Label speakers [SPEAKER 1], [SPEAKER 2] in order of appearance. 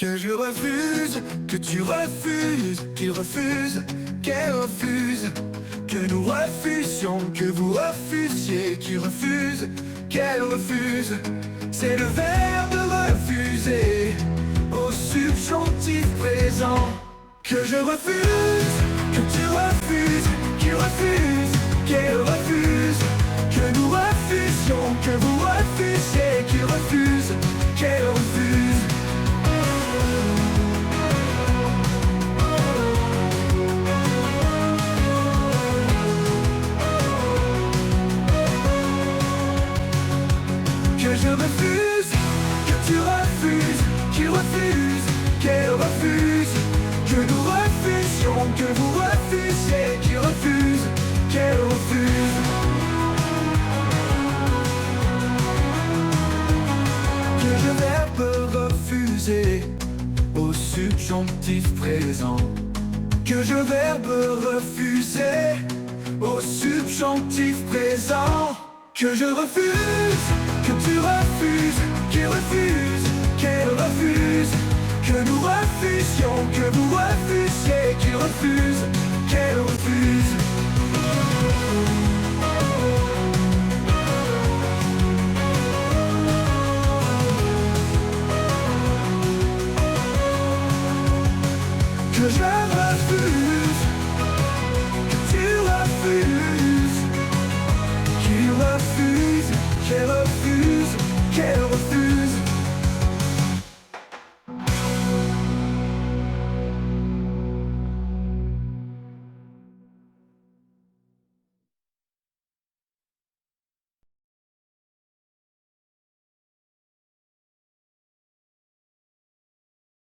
[SPEAKER 1] Que je refuse, que tu refuses, qu'il refuse, qu'elle refuse. Que nous refusions, que vous refusiez, qu'il refuse, qu'elle refuse. C'est le verbe refuser au subjonctif présent. Que je refuse, que tu refuses, qu'il refuse, qu'elle refuse. Que nous refusions, que vous refusiez, qu'il refuse, qu'elle refuse. Que je refuse, que tu refuses, qu'il refuse, qu'elle refuse. Que nous refusions, que vous refusiez, qu'il refuse, qu'elle refuse. Que je verbe refuser au subjonctif présent. Que je verbe refuser au subjonctif présent. Que je refuse, que tu refuses, qu'il refuse, qu'elle refuse. Que nous refusions, que vous refusiez, qu'il refuse,